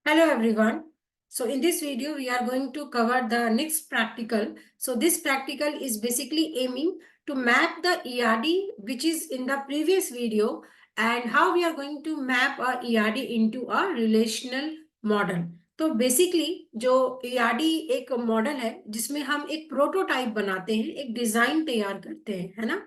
Hello everyone. So in this video, we are going to cover the next practical. So this practical is basically aiming to map the ERD, which is in the previous video, and how we are going to map a ERD into a relational model. तो basically जो ERD एक model है जिसमें हम एक prototype बनाते हैं, एक डिजाइन तैयार करते हैं, है ना।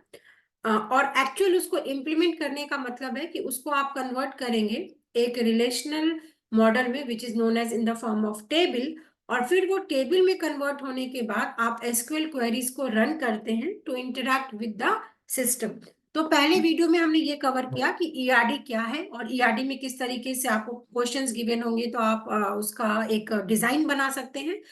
और एक्चुअल उसको इम्प्लीमेंट करने का मतलब है कि उसको आप कन्वर्ट करेंगे एक रिलेशनल मॉडल में which is known as in the form of table. और फिर वो टेबल में कन्वर्ट होने के बाद आप एसक्यूएल क्वेरीज को रन करते हैं to interact with the system. तो पहले वीडियो में हमने ये कवर किया कि ईआरडी क्या है और ईआरडी में किस तरीके से आपको क्वेश्चंस गिवन होंगे तो आप उसका एक डिजाइन बना सकते हैं।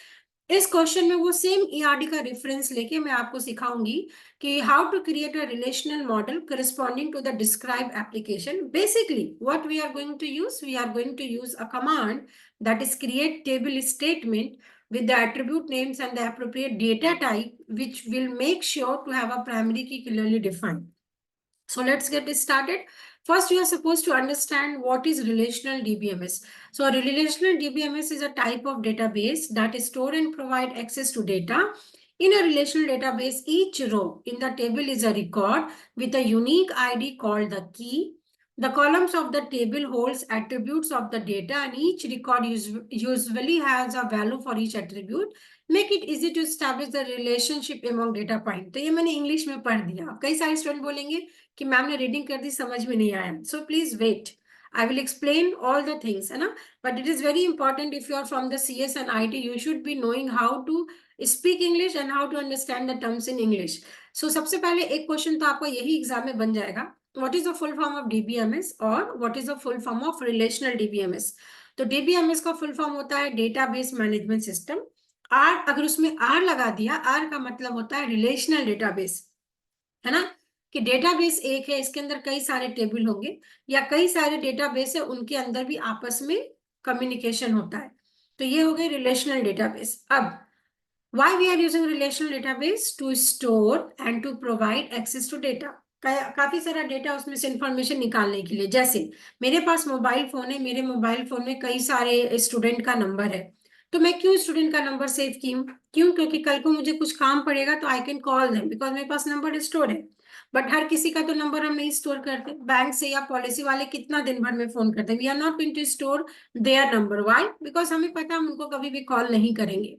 इस क्वेश्चन में वो सेम ईआरडी का रेफरेंस लेके मैं आपको सिखाऊंगी कि how to create a relational model corresponding to the described application. Basically, what we are going to use, we are going to use a command that is create table statement with the attribute names and the appropriate data type, which will make sure to have a primary key clearly defined. So let's get started. First, you are supposed to understand what is relational DBMS. So a relational DBMS is a type of database that store and provide access to data. In a relational database, each row in the table is a record with a unique ID called the key. The columns of the table holds attributes of the data and each record usually has a value for each attribute. Make it easy to establish the relationship among data point. तो ये मैंने English में पढ़ दिया। कई सारे student बोलेंगे कि मैम ने रीडिंग कर दी, समझ में नहीं आया। So please wait, I will explain all the things, है ना। But it is very important if you are from the CS and IT, you should be knowing how to speak English and how to understand the terms in English. So सबसे पहले एक question तो आपका यही exam में बन जाएगा, what is the full form of DBMS और what is the full form of relational DBMS। तो DBMS का फुल फॉर्म होता है डेटाबेस मैनेजमेंट सिस्टम। आर, अगर उसमें आर लगा दिया, आर का मतलब होता है रिलेशनल डेटाबेस, है ना। कि डेटाबेस एक है, इसके अंदर कई सारे टेबल होंगे या कई सारे डेटाबेस है, उनके अंदर भी आपस में कम्युनिकेशन होता है। तो ये हो गई रिलेशनल डेटाबेस। अब why we are using relational database? To store and to provide access to data. काफी सारा डेटा उसमें से इंफॉर्मेशन निकालने के लिए। जैसे मेरे पास मोबाइल फोन है, मेरे मोबाइल फोन में कई सारे स्टूडेंट का नंबर है, तो मैं क्यों स्टूडेंट का नंबर सेव की हूँ? क्यों? क्योंकि कल को मुझे कुछ काम पड़ेगा तो I can call them because मेरे पास नंबर स्टोर है। बट हर किसी का तो नंबर हम नहीं स्टोर करते। बैंक से या पॉलिसी वाले कितना दिन भर में फोन करते हैं? We are not going to store their number. Why? Because हमें पता है हम उनको कभी भी कॉल नहीं करेंगे।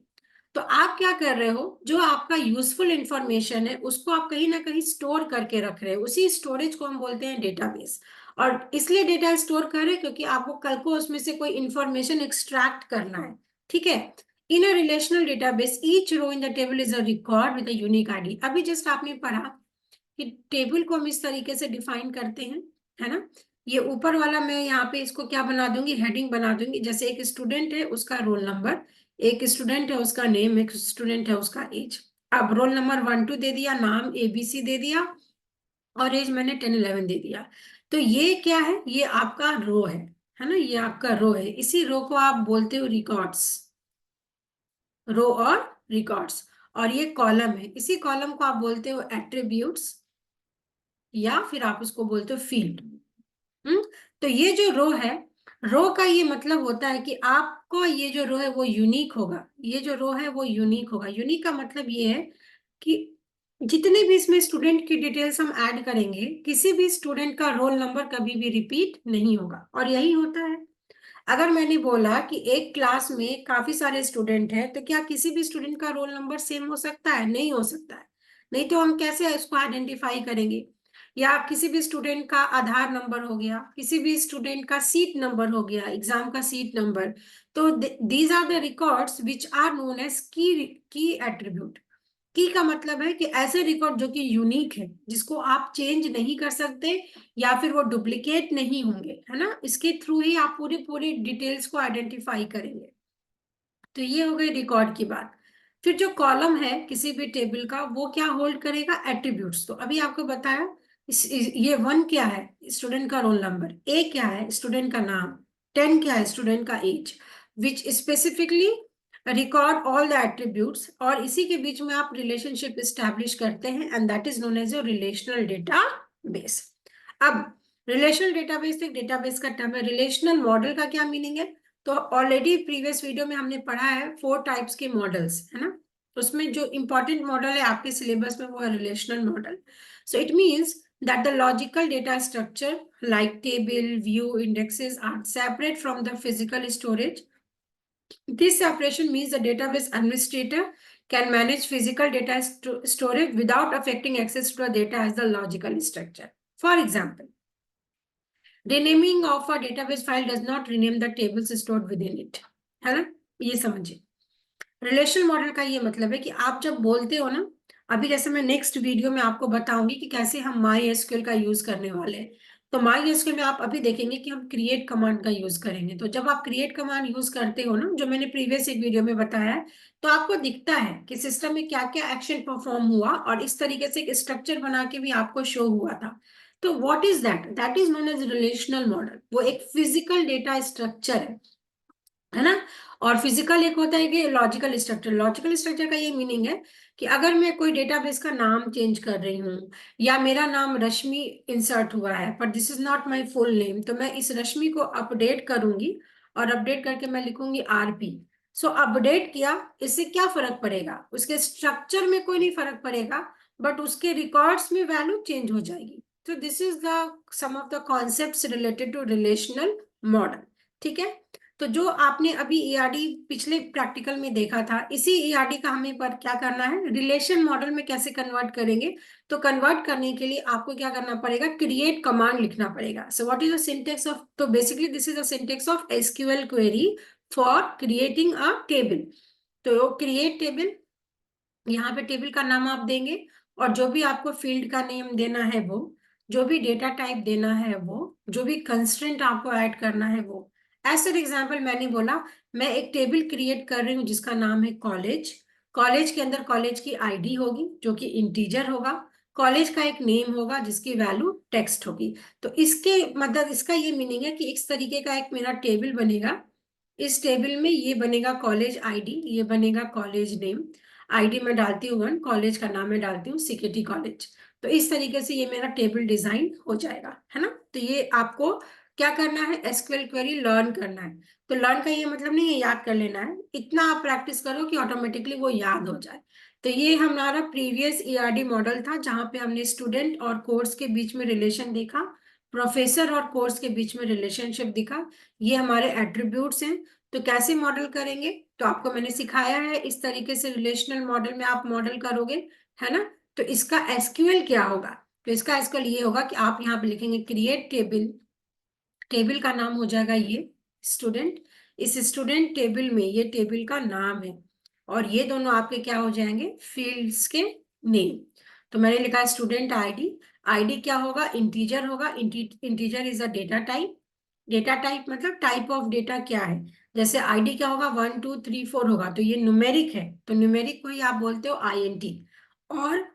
तो आप क्या कर रहे हो, जो आपका यूजफुल इंफॉर्मेशन है उसको आप कहीं ना कहीं स्टोर करके रख रहे हो, उसी स्टोरेज को हम बोलते हैं डेटाबेस। और इसलिए डेटा स्टोर कर रहे हैं क्योंकि आपको कल को उसमें से कोई इंफॉर्मेशन एक्सट्रैक्ट करना है, ठीक है। In a relational database each row in the table is a record with a unique ID. अभी जस्ट आपने पढ़ा कि टेबल को हम इस तरीके से डिफाइन करते हैं, है ना। ये ऊपर वाला मैं यहाँ पे इसको क्या बना दूंगी, हेडिंग बना दूंगी। जैसे एक स्टूडेंट है उसका रोल नंबर, एक स्टूडेंट है उसका नेम, एक स्टूडेंट है उसका एज। अब रोल नंबर 1 2 दे दिया, नाम ABC दे दिया और एज मैंने 10 11 दे दिया। तो ये क्या है? ये आपका रो है ना, ये आपका रो है। इसी रो को आप बोलते हो रिकॉर्ड्स, रो और रिकॉर्ड्स। और ये कॉलम है, इसी कॉलम को आप बोलते हो एट्रीब्यूट्स या फिर आप उसको बोलते हो फील्ड। तो ये जो रो है, रो का ये मतलब होता है कि आपको ये जो रो है वो यूनिक होगा। ये जो रो है वो यूनिक होगा। यूनिक का मतलब ये है कि जितने भी इसमें स्टूडेंट की डिटेल्स हम ऐड करेंगे, किसी भी स्टूडेंट का रोल नंबर कभी भी रिपीट नहीं होगा। और यही होता है, अगर मैंने बोला कि एक क्लास में काफी सारे स्टूडेंट हैं, तो क्या किसी भी स्टूडेंट का रोल नंबर सेम हो सकता है? नहीं हो सकता है। नहीं तो हम कैसे इसको आइडेंटिफाई करेंगे? या किसी भी स्टूडेंट का आधार नंबर हो गया, किसी भी स्टूडेंट का सीट नंबर हो गया, एग्जाम का सीट नंबर। तो these are the records which are known as key attribute. Key का मतलब है कि ऐसे रिकॉर्ड जो कि यूनिक है, जिसको आप चेंज नहीं कर सकते या फिर वो डुप्लीकेट नहीं होंगे, है ना। इसके थ्रू ही आप पूरी पूरी डिटेल्स को आइडेंटिफाई करेंगे। तो ये हो गई रिकॉर्ड की बात। फिर जो कॉलम है किसी भी टेबल का, वो क्या होल्ड करेगा? एट्रीब्यूट्स। तो अभी आपको बताया ये 1 क्या है? स्टूडेंट का रोल नंबर। ए क्या है? स्टूडेंट का नाम। 10 क्या है? स्टूडेंट का age. Which specifically record all the attributes. और इसी के बीच में आप रिलेशनशिप स्टैब्लिश करते हैं and that is known as your relational database. अब रिलेशनल डेटाबेस एक डेटाबेस का टर्म है। रिलेशनल मॉडल का क्या मीनिंग है? तो ऑलरेडी प्रीवियस वीडियो में हमने पढ़ा है 4 टाइप्स के मॉडल्स, है ना। उसमें जो इंपॉर्टेंट मॉडल है आपके सिलेबस में वो है relational model. So it means that the logical data structure like table, view, indexes are separate from the physical storage. This separation means the database administrator can manage physical data storage without affecting access to the data as the logical structure. For example, renaming of a database file does not rename the tables stored within it. है ना, ये समझिए. Relational model का ये मतलब है कि आप जब बोलते हो ना, अभी जैसे मैं नेक्स्ट वीडियो में आपको बताऊंगी कि कैसे हम माई एसक्यूएल का यूज करने वाले हैं. तो माई एसक्यूएल में आप अभी देखेंगे कि हम क्रिएट कमांड का यूज करेंगे. तो जब आप क्रिएट कमांड यूज करते हो ना, जो मैंने प्रीवियस एक वीडियो में बताया है, तो आपको दिखता है कि सिस्टम में क्या क्या एक्शन परफॉर्म हुआ और इस तरीके से एक स्ट्रक्चर बना के भी आपको शो हुआ था. तो what is that? That is known as relational model. वो एक फिजिकल डेटा स्ट्रक्चर है ना. और फिजिकल एक होता है कि लॉजिकल स्ट्रक्चर. लॉजिकल स्ट्रक्चर का ये मीनिंग है कि अगर मैं कोई डेटाबेस का नाम चेंज कर रही हूँ, या मेरा नाम रश्मि इंसर्ट हुआ है पर this is not my full name, तो मैं इस रश्मि को अपडेट करूंगी और अपडेट करके मैं लिखूंगी आरपी. सो अपडेट किया, इससे क्या फर्क पड़ेगा? उसके स्ट्रक्चर में कोई नहीं फर्क पड़ेगा, बट उसके रिकॉर्ड्स में वैल्यू चेंज हो जाएगी. तो this is the some of the concepts related to relational model. ठीक है. तो जो आपने अभी ईआरडी पिछले प्रैक्टिकल में देखा था, इसी ईआरडी का हमें पर क्या करना है, रिलेशन मॉडल में कैसे कन्वर्ट करेंगे. तो कन्वर्ट करने के लिए आपको क्या करना पड़ेगा, क्रिएट कमांड लिखना पड़ेगा. So what is the syntax of, तो basically this is the syntax of SQL query for creating a table. तो क्रिएट टेबल, यहाँ पे टेबल का नाम आप देंगे और जो भी आपको फील्ड का नेम देना है वो, जो भी डेटा टाइप देना है वो, जो भी कंस्ट्रेंट आपको ऐड करना है वो. एज एन एग्जाम्पल मैंने बोला मैं एक टेबल क्रिएट कर रही हूँ जिसका नाम है कॉलेज. कॉलेज के अंदर कॉलेज की आईडी होगी जो कि इंटीजर होगा. कॉलेज का एक नेम होगा जिसकी वैल्यू टेक्स्ट होगी. तो इसके मतलब इसका ये मीनिंग है कि इस तरीके का एक मेरा टेबल बनेगा. इस टेबल में ये बनेगा कॉलेज आईडी, ये बनेगा कॉलेज नेम. आईडी में डालती हूँ 1, कॉलेज का नाम में डालती हूँ सीकेटी कॉलेज. तो इस तरीके से ये मेरा टेबल डिजाइन हो जाएगा, है ना. तो ये आपको क्या करना है, एसक्यूएल क्वेरी लर्न करना है. तो लर्न का ये मतलब नहीं है याद कर लेना है, इतना आप प्रैक्टिस करो कि ऑटोमेटिकली वो याद हो जाए. तो ये हमारा प्रीवियस ईआरडी मॉडल था जहां पे हमने स्टूडेंट और कोर्स के बीच में रिलेशन देखा, प्रोफेसर और कोर्स के बीच में रिलेशनशिप दिखा. ये हमारे एट्रीब्यूट्स हैं. तो कैसे मॉडल करेंगे, तो आपको मैंने सिखाया है इस तरीके से रिलेशनल मॉडल में आप मॉडल करोगे, है ना. तो इसका एसक्यूएल क्या होगा, तो इसका एसक्यूएल ये होगा कि आप यहाँ पे लिखेंगे क्रिएट टेबल. टेबल का नाम हो जाएगा ये स्टूडेंट. इस स्टूडेंट टेबल में ये टेबल का नाम है और ये दोनों आपके क्या हो जाएंगे, फील्ड्स के नेम. तो मैंने लिखा है स्टूडेंट आईडी. आईडी क्या होगा, इंटीजर होगा. Integer is a data type. Data type मतलब टाइप ऑफ डेटा क्या है. जैसे आईडी क्या होगा, 1 2 3 4 होगा, तो ये न्यूमेरिक है, तो न्यूमेरिक को ही आप बोलते हो आईएनटी. और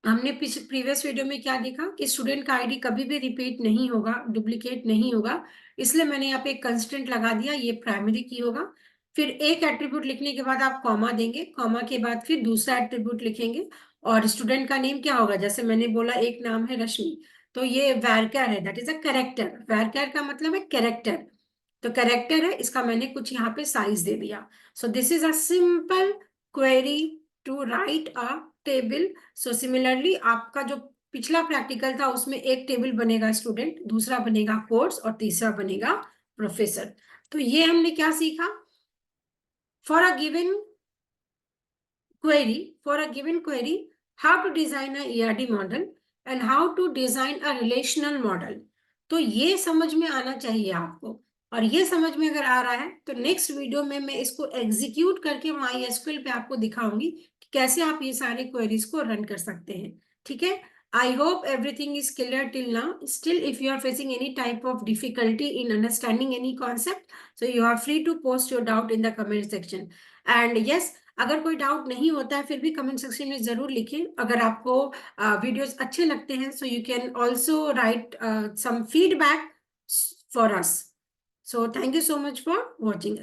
हमने प्रीवियस वीडियो में क्या देखा कि स्टूडेंट का आईडी कभी भी रिपीट नहीं होगा, डुप्लीकेट नहीं होगा. इसलिए मैंने यहाँ पे एक कंस्टेंट लगा दिया, ये प्राइमरी की होगा. फिर एक एट्रीब्यूट लिखने के बाद आप कॉमा देंगे, कॉमा के बाद फिर दूसरा एट्रीब्यूट लिखेंगे. और स्टूडेंट का नेम क्या होगा, जैसे मैंने बोला एक नाम है रश्मि, तो ये वैरकर है, दैट इज अ कैरेक्टर. वैरकर का मतलब है कैरेक्टर. तो कैरेक्टर है, इसका मैंने कुछ यहाँ पे साइज दे दिया. So this is a simple query to write a table. So similarly आपका जो पिछला प्रैक्टिकल था उसमें एक टेबल बनेगा स्टूडेंट, दूसरा बनेगा कोर्स और तीसरा बनेगा प्रोफेसर. तो ये हमने क्या सीखा, for a given query, how to design a ERD model and how to design a relational model. तो ये समझ में आना चाहिए आपको. और ये समझ में अगर आ रहा है तो नेक्स्ट वीडियो में मैं इसको एग्जीक्यूट करके माई एसक्यूएल पे आपको दिखाऊंगी कि कैसे आप ये सारे क्वेरीज को रन कर सकते हैं. ठीक है. I hope everything is clear till now. Still, if you are facing any type of difficulty in understanding any concept, so you are free to post your doubt in the comment section. And yes, अगर कोई doubt नहीं होता है फिर भी comment section में जरूर लिखें. अगर आपको वीडियोस अच्छे लगते हैं so you can also write some feedback for us. So thank you so much for watching.